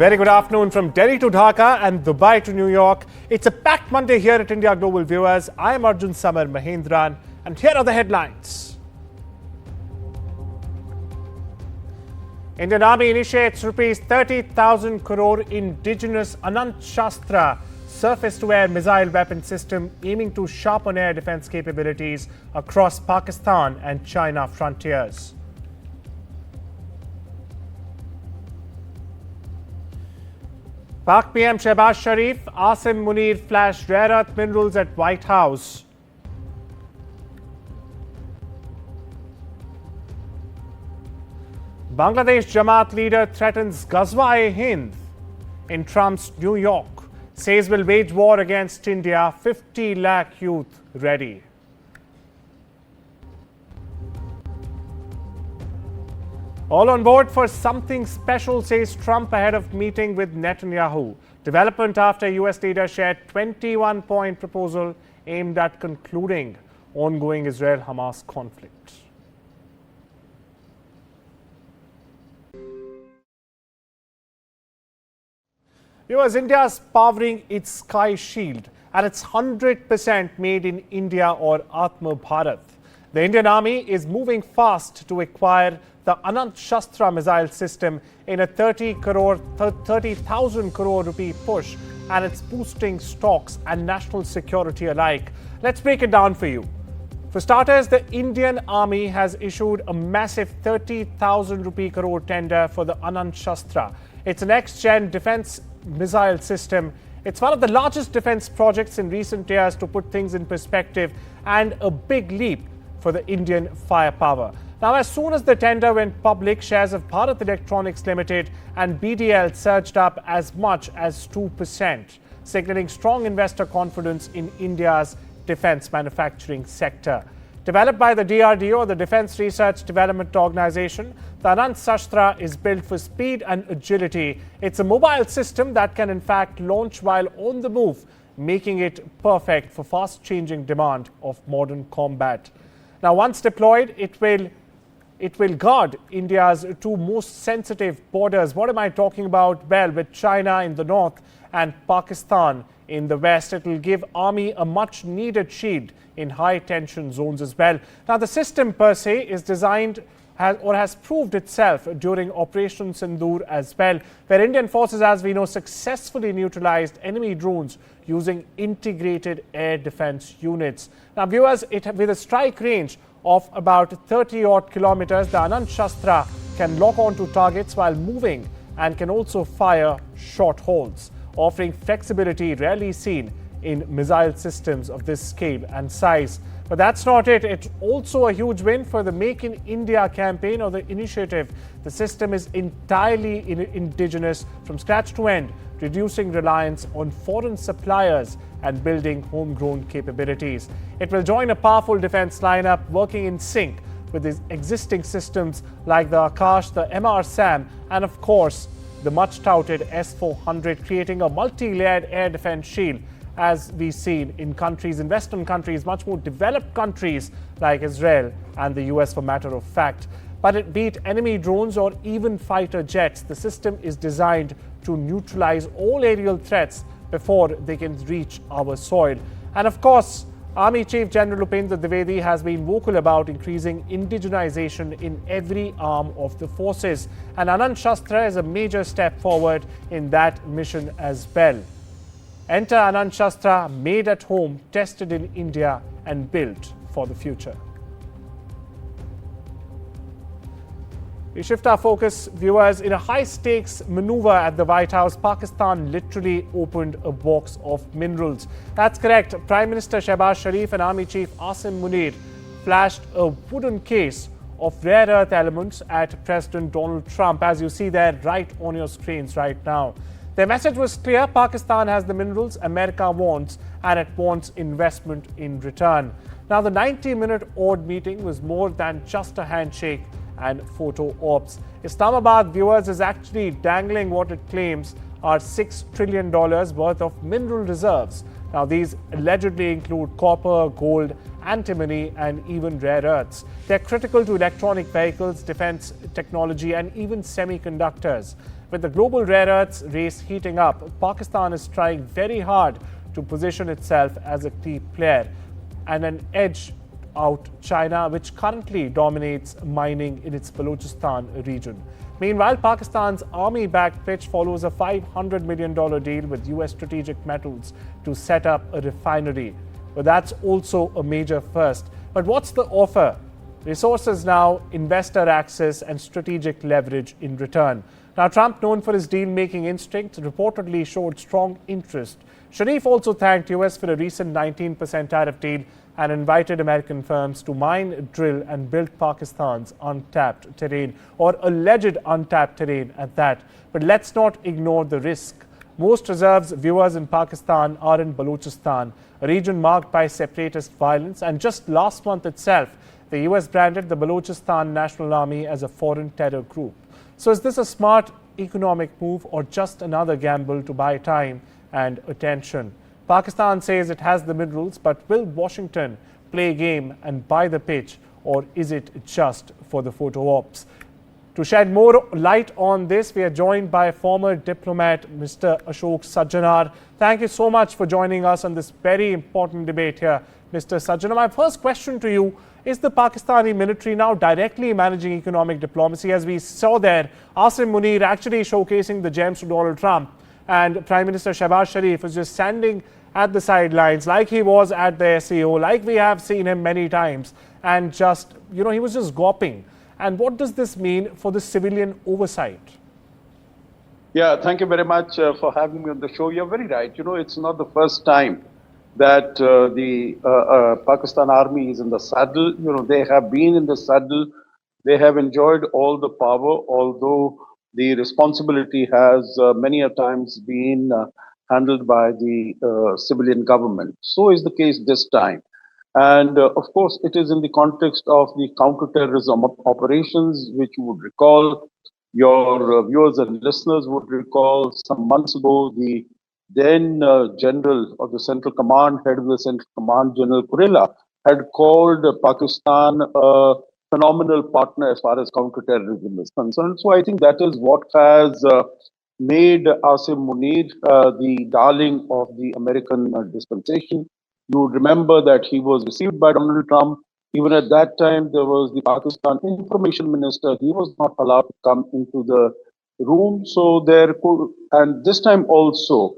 Very good afternoon from Delhi to Dhaka and Dubai to New York. It's a packed Monday here at India Global Viewers. I am Arjun Samar Mahendran and here are the headlines. Indian Army initiates rupees 30,000 crore indigenous Anant Shastra surface-to-air missile weapon system aiming to sharpen air defense capabilities across Pakistan and China frontiers. Pak PM Shehbaz Sharif, Asim Munir flash rare earth minerals at White House. Bangladesh Jamaat leader threatens Ghazwa-e-Hind in Trump's New York. Says will wage war against India, 50 lakh youth ready. All on board for something special, says Trump ahead of meeting with Netanyahu. Development after US leader shared 21-point proposal aimed at concluding ongoing Israel-Hamas conflict. Viewers, India is powering its Sky Shield and it's 100% made in India or Atma Bharat. The Indian Army is moving fast to acquire the Anant Shastra missile system in a 30,000 crore rupee push, and it's boosting stocks and national security alike. Let's break it down for you. For starters, the Indian Army has issued a massive 30,000 rupee crore tender for the Anant Shastra. It's a next-gen defense missile system. It's one of the largest defense projects in recent years, to put things in perspective, and a big leap for the Indian firepower. Now, as soon as the tender went public, shares of Bharat Electronics Limited and BDL surged up as much as 2%, signaling strong investor confidence in India's defense manufacturing sector. Developed by the DRDO, the Defense Research Development Organization, the Anant Shastra is built for speed and agility. It's a mobile system that can in fact launch while on the move, making it perfect for fast-changing demand of modern combat. Now, once deployed, it will guard India's two most sensitive borders. What am I talking about? Well, with China in the north and Pakistan in the west, it will give Army a much needed shield in high tension zones as well. Now, the system per se is designed has proved itself during Operation Sindoor as well, where Indian forces, as we know, successfully neutralized enemy drones using integrated air defense units. Now, viewers, with a strike range of about 30-odd kilometers, the Anant Shastra can lock onto targets while moving and can also fire short holes, offering flexibility rarely seen in missile systems of this scale and size. But that's not it. It's also a huge win for the Make in India campaign or the initiative. The system is entirely indigenous from scratch to end, reducing reliance on foreign suppliers and building homegrown capabilities. It will join a powerful defense lineup working in sync with its existing systems like the Akash, the MR-SAM, and of course, the much-touted S-400, creating a multi-layered air defense shield, as we've seen in Western countries, much more developed countries like Israel and the US, for matter of fact. But it beat enemy drones or even fighter jets. The system is designed to neutralize all aerial threats before they can reach our soil. And of course, Army Chief General Upendra Dwivedi has been vocal about increasing indigenization in every arm of the forces. And Anant Shastra is a major step forward in that mission as well. Enter Anant Shastra, made at home, tested in India and built for the future. We shift our focus, viewers. In a high-stakes maneuver at the White House, Pakistan literally opened a box of minerals. That's correct. Prime Minister Shehbaz Sharif and Army Chief Asim Munir flashed a wooden case of rare earth elements at President Donald Trump, as you see there right on your screens right now. Their message was clear: Pakistan has the minerals America wants, and it wants investment in return. Now, the 90-minute odd meeting was more than just a handshake and photo ops. Islamabad, viewers, is actually dangling what it claims are $6 trillion worth of mineral reserves. Now, these allegedly include copper, gold, antimony, and even rare earths. They're critical to electronic vehicles, defense technology, and even semiconductors. With the global rare earths race heating up, Pakistan is trying very hard to position itself as a key player and an edge out China, which currently dominates mining in its Balochistan region. Meanwhile, Pakistan's army-backed pitch follows a $500 million deal with US Strategic Metals to set up a refinery. But that's also a major first. But what's the offer? Resources now, investor access, and strategic leverage in return. Now, Trump, known for his deal-making instinct, reportedly showed strong interest. Sharif also thanked US for a recent 19% tariff deal and invited American firms to mine, drill, and build Pakistan's untapped terrain, or alleged untapped terrain at that. But let's not ignore the risk. Most reserves viewers in Pakistan are in Balochistan, a region marked by separatist violence, and just last month itself, the US branded the Balochistan National Army as a foreign terror group. So is this a smart economic move or just another gamble to buy time and attention? Pakistan says it has the minerals, but will Washington play a game and buy the pitch, or is it just for the photo ops? To shed more light on this, we are joined by former diplomat Mr. Ashok Sajjanar. Thank you so much for joining us on this very important debate here, Mr. Sajjanar. My first question to you, is the Pakistani military now directly managing economic diplomacy? As we saw there, Asim Munir actually showcasing the gems to Donald Trump, and Prime Minister Shehbaz Sharif was just standing at the sidelines like he was at the SEO, like we have seen him many times, and just, he was just gawping. And what does this mean for the civilian oversight? Yeah, thank you very much for having me on the show. You're very right. It's not the first time that the Pakistan army is in the saddle. They have been in the saddle. They have enjoyed all the power, although the responsibility has many a times been handled by the civilian government. So is the case this time. And of course, it is in the context of the counterterrorism operations, which you would recall, your viewers and listeners would recall some months ago, the then General of the Central Command, head of the Central Command, General Kurela, had called Pakistan a phenomenal partner as far as counterterrorism is concerned. So I think that is what has made Asim Munir the darling of the American dispensation. You would remember that he was received by Donald Trump. Even at that time, there was the Pakistan information minister. He was not allowed to come into the room. So and this time also,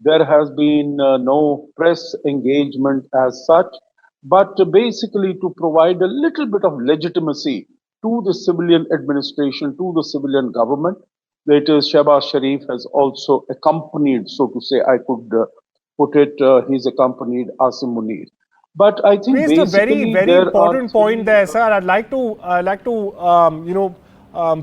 there has been no press engagement as such, but basically to provide a little bit of legitimacy to the civilian administration, to the civilian government. That is, Shehbaz Sharif has also accompanied, so to say, I could put it, he's accompanied Asim Munir. But I think raised a very, very important point there, sir. I'd like to,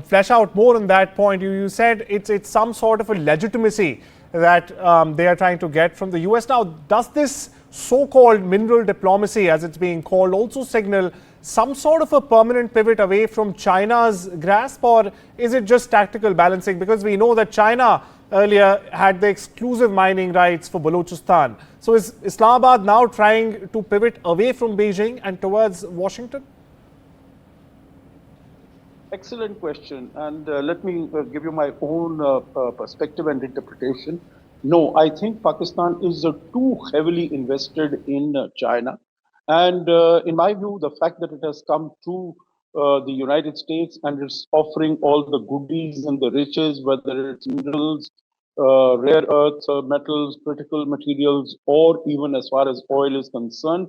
flesh out more on that point. You said it's some sort of a legitimacy that they are trying to get from the US. Now, does this so-called mineral diplomacy, as it's being called, also signal some sort of a permanent pivot away from China's grasp, or is it just tactical balancing? Because we know that China earlier had the exclusive mining rights for Balochistan. So is Islamabad now trying to pivot away from Beijing and towards Washington? Excellent question. And let me give you my own perspective and interpretation. No, I think Pakistan is too heavily invested in China. And in my view, the fact that it has come to the United States and it's offering all the goodies and the riches, whether it's minerals, rare earths, metals, critical materials, or even as far as oil is concerned,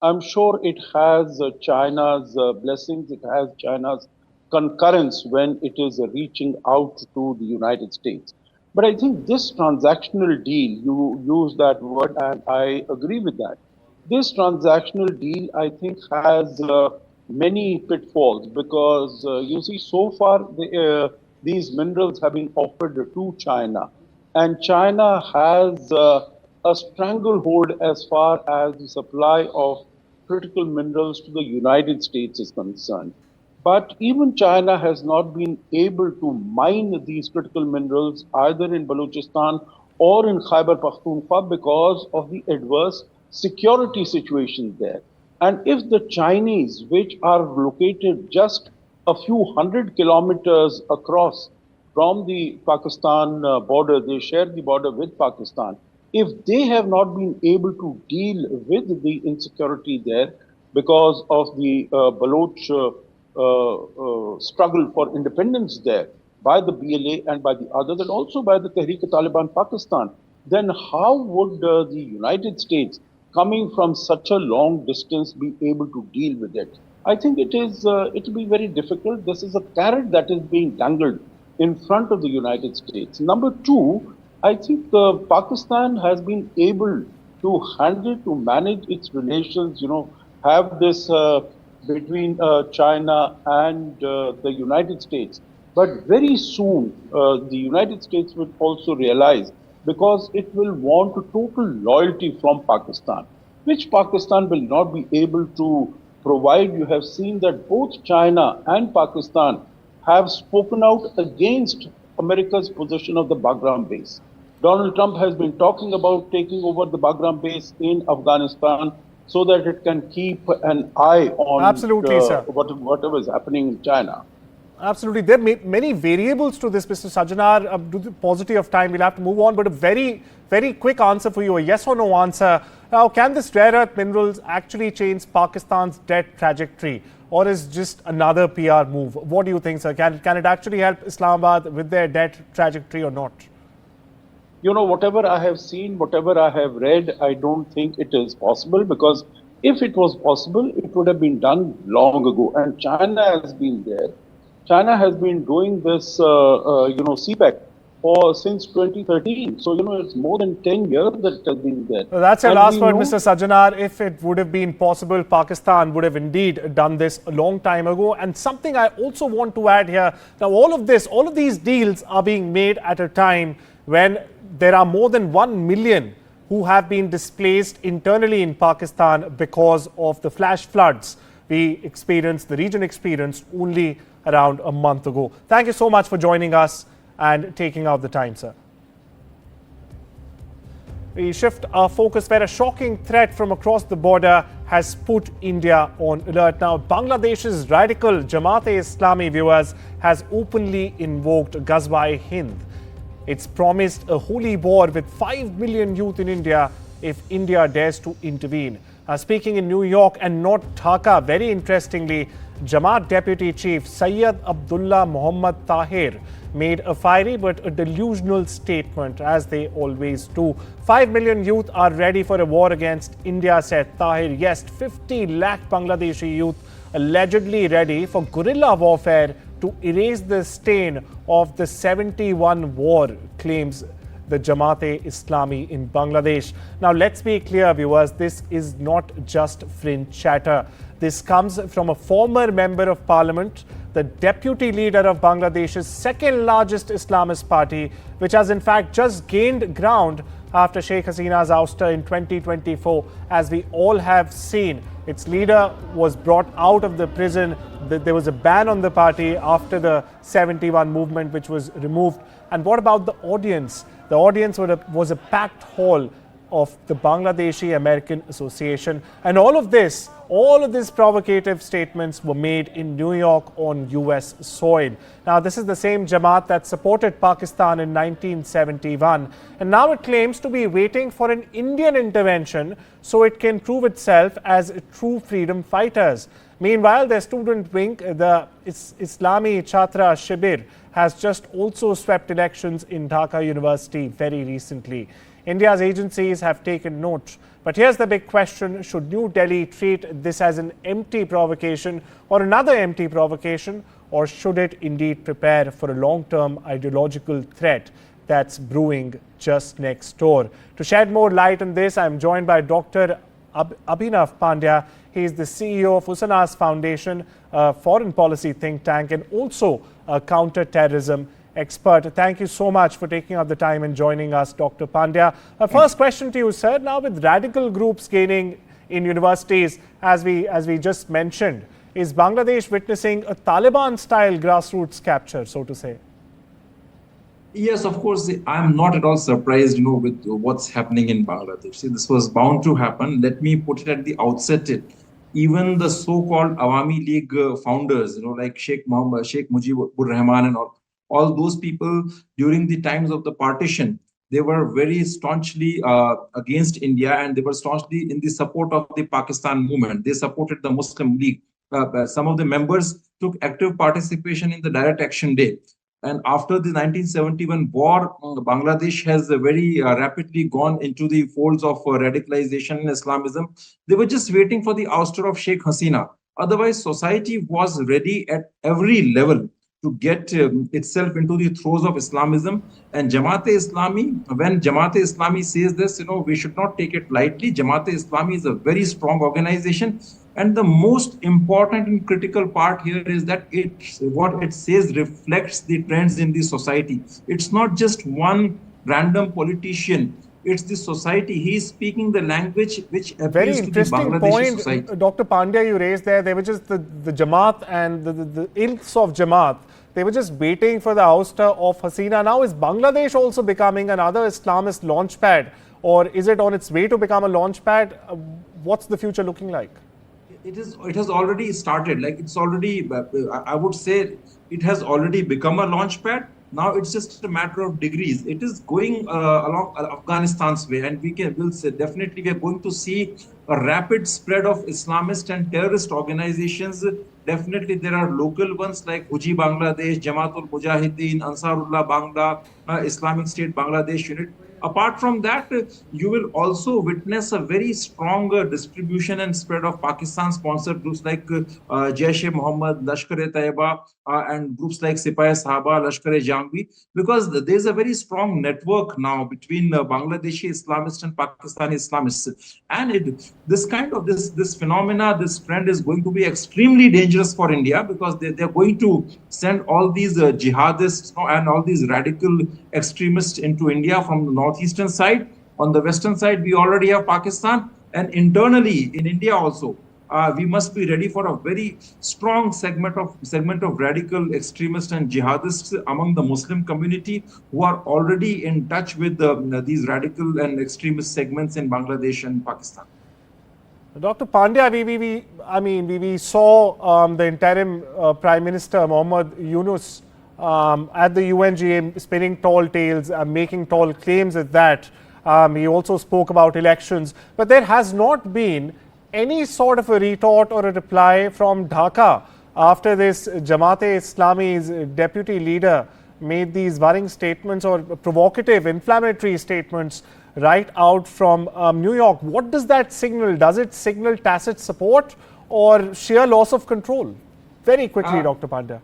I'm sure it has China's blessings, it has China's concurrence when it is reaching out to the United States. But I think this transactional deal, you use that word, and I agree with that. This transactional deal, I think, has many pitfalls because you see, so far these minerals have been offered to China, and China has a stranglehold as far as the supply of critical minerals to the United States is concerned. But even China has not been able to mine these critical minerals either in Balochistan or in Khyber Pakhtunkhwa because of the adverse security situation there. And if the Chinese, which are located just a few hundred kilometers across from the Pakistan border, they share the border with Pakistan. If they have not been able to deal with the insecurity there because of the Baloch struggle for independence there by the BLA and by the others, and also by the Tehreek-e-Taliban Pakistan, then how would the United States, coming from such a long distance, be able to deal with it? I think it will be very difficult. This is a carrot that is being dangled in front of the United States. Number two, I think Pakistan has been able to handle, to manage its relations, have this between China and the United States. But very soon, the United States will also realize, because it will want total loyalty from Pakistan, which Pakistan will not be able to provide. You have seen that both China and Pakistan have spoken out against America's possession of the Bagram base. Donald Trump has been talking about taking over the Bagram base in Afghanistan so that it can keep an eye on Absolutely, sir. whatever is happening in China. Absolutely. There are many variables to this, Mr. Sajjanar. Due to paucity of time, we'll have to move on. But a very, very quick answer for you, a yes or no answer. Now, can this rare earth minerals actually change Pakistan's debt trajectory? Or is just another PR move? What do you think, sir? Can it actually help Islamabad with their debt trajectory or not? Whatever I have seen, whatever I have read, I don't think it is possible, because if it was possible, it would have been done long ago. And China has been there. China has been doing this, CPEC since 2013. So, it's more than 10 years that it has been there. Well, that's your last word, Mr. Sajjanar. If it would have been possible, Pakistan would have indeed done this a long time ago. And something I also want to add here, now all of these deals are being made at a time when there are more than 1 million who have been displaced internally in Pakistan because of the flash floods the region experienced only around a month ago. Thank you so much for joining us and taking out the time, sir. We shift our focus where a shocking threat from across the border has put India on alert. Now, Bangladesh's radical Jamaat-e-Islami viewers has openly invoked Ghazwa-e-Hind. It's promised a holy war with 5 million youth in India if India dares to intervene. Speaking in New York and not Dhaka, very interestingly, Jamaat Deputy Chief Syed Abdullah Muhammad Tahir made a fiery but a delusional statement, as they always do. 5 million youth are ready for a war against India, said Tahir. Yes, 50 lakh Bangladeshi youth allegedly ready for guerrilla warfare to erase the stain of the 71 war, claims the Jamaat-e-Islami in Bangladesh. Now, let's be clear, viewers, this is not just fringe chatter. This comes from a former member of parliament, the deputy leader of Bangladesh's second largest Islamist party, which has in fact just gained ground after Sheikh Hasina's ouster in 2024. As we all have seen, its leader was brought out of the prison. There was a ban on the party after the 71 movement, which was removed. And what about the audience? The audience was a packed hall of the Bangladeshi American Association. And all of these provocative statements were made in New York on US soil. Now, this is the same Jamaat that supported Pakistan in 1971. And now it claims to be waiting for an Indian intervention so it can prove itself as true freedom fighters. Meanwhile, their student wing, the Islami Chhatra Shibir, has just also swept elections in Dhaka University very recently. India's agencies have taken note. But here's the big question: should New Delhi treat this as an empty provocation or another empty provocation, or should it indeed prepare for a long-term ideological threat that's brewing just next door? To shed more light on this, I'm joined by Dr. Abhinav Pandya. He is the CEO of Usana's Foundation, a foreign policy think tank, and also a counter-terrorism expert. Thank you so much for taking out the time and joining us, Dr. Pandya. First question to you, sir. Now, with radical groups gaining in universities, as we just mentioned, is Bangladesh witnessing a Taliban-style grassroots capture, so to say? Yes, of course. I'm not at all surprised, with what's happening in Bangladesh. See, this was bound to happen. Let me put it at the outset even the so-called Awami League founders, like Sheikh Mujibur Rahman and all those people during the times of the partition, they were very staunchly against India, and they were staunchly in the support of the Pakistan movement. They supported the Muslim League. Some of the members took active participation in the Direct Action Day. And after the 1971 war, Bangladesh has very rapidly gone into the folds of radicalization in Islamism. They were just waiting for the ouster of Sheikh Hasina. Otherwise, society was ready at every level to get itself into the throes of Islamism. And Jamaat-e-Islami, when Jamaat-e-Islami says this, we should not take it lightly. Jamaat-e-Islami is a very strong organization. And the most important and critical part here is that what it says reflects the trends in the society. It's not just one random politician. It's the society. He is speaking the language which appeals to the Bangladeshi society. Dr. Pandya, you raised there. They were just the Jamaat and the ilks of Jamaat. They were just waiting for the ouster of Hasina. Now, is Bangladesh also becoming another Islamist launchpad, or is it on its way to become a launchpad? What's the future looking like? It has already started. Like, it's already, I would say, it has already become a launchpad. Now it's just a matter of degrees. It is going along Afghanistan's way, and we'll say definitely we are going to see a rapid spread of Islamist and terrorist organizations. Definitely there are local ones like Huji Bangladesh, Jamaatul Mujahideen, Ansarullah Bangla, Islamic State Bangladesh unit. Apart from that, you will also witness a very strong distribution and spread of Pakistan-sponsored groups like Jaish-e-Mohammed, Lashkar-e-Taiba, and groups like Sipah Sahaba, Lashkar-e-Jangvi, because there's a very strong network now between Bangladeshi Islamists and Pakistani Islamists. And this phenomena, this trend is going to be extremely dangerous for India, because they're going to send all these jihadists and all these radical extremists into India from the northeastern side. On the western side, we already have Pakistan, and internally in India also, we must be ready for a very strong segment of radical extremists and jihadists among the Muslim community who are already in touch with these radical and extremist segments in Bangladesh and Pakistan. Dr. Pandya, we saw the interim Prime Minister Muhammad Yunus at the UNGA spinning tall tales, making tall claims at that. He also spoke about elections, but there has not been any sort of a retort or a reply from Dhaka after this Jamaat-e-Islami's deputy leader made these worrying statements or provocative, inflammatory statements right out from New York. What does that signal? Does it signal tacit support or sheer loss of control? Very quickly, Dr. Pandya.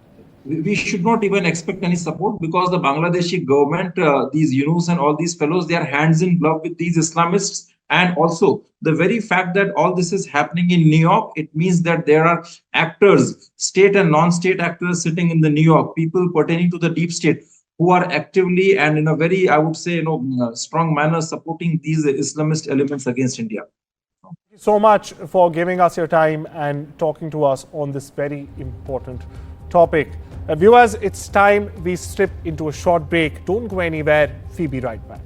We should not even expect any support, because the Bangladeshi government, these Yunus and all these fellows, they are hands in glove with these Islamists. And also the very fact that all this is happening in New York, it means that there are actors, state and non-state actors sitting in the New York, people pertaining to the deep state, who are actively and in a very, I would say, strong manner supporting these Islamist elements against India. Thank you so much for giving us your time and talking to us on this very important topic. Viewers, it's time we strip into a short break. Don't go anywhere. We'll be right back.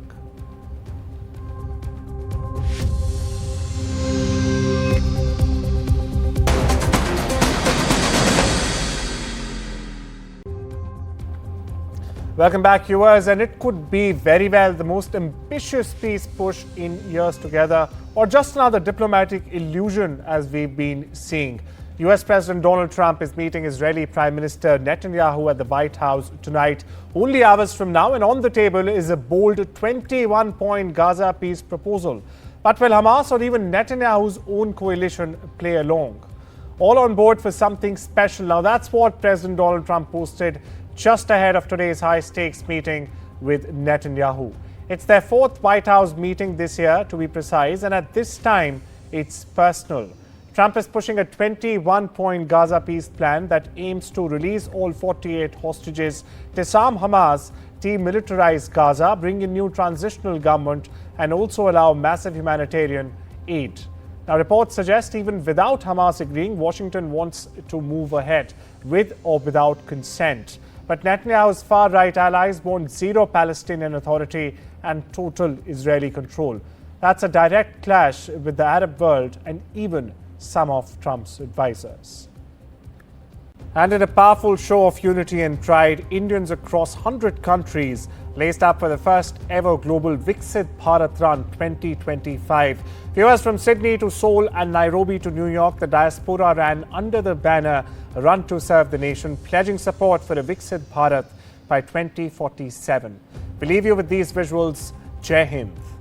Welcome back, viewers, and it could be very well the most ambitious peace push in years together, or just another diplomatic illusion as we've been seeing. US President Donald Trump is meeting Israeli Prime Minister Netanyahu at the White House tonight, only hours from now, and on the table is a bold 21-point Gaza peace proposal. But will Hamas or even Netanyahu's own coalition play along? All on board for something special. Now, that's what President Donald Trump posted just ahead of today's high-stakes meeting with Netanyahu. It's their fourth White House meeting this year, to be precise, and at this time, it's personal. Trump is pushing a 21-point Gaza peace plan that aims to release all 48 hostages, disarm Hamas, demilitarize Gaza, bring in new transitional government, and also allow massive humanitarian aid. Now, reports suggest even without Hamas agreeing, Washington wants to move ahead with or without consent. But Netanyahu's far-right allies want zero Palestinian Authority and total Israeli control. That's a direct clash with the Arab world and even some of Trump's advisors. And in a powerful show of unity and pride, Indians across 100 countries laced up for the first ever global Viksit Bharat Run 2025. Viewers from Sydney to Seoul and Nairobi to New York, the diaspora ran under the banner Run to Serve the Nation, pledging support for a Viksit Bharat by 2047. We leave you with these visuals. Jai Hind.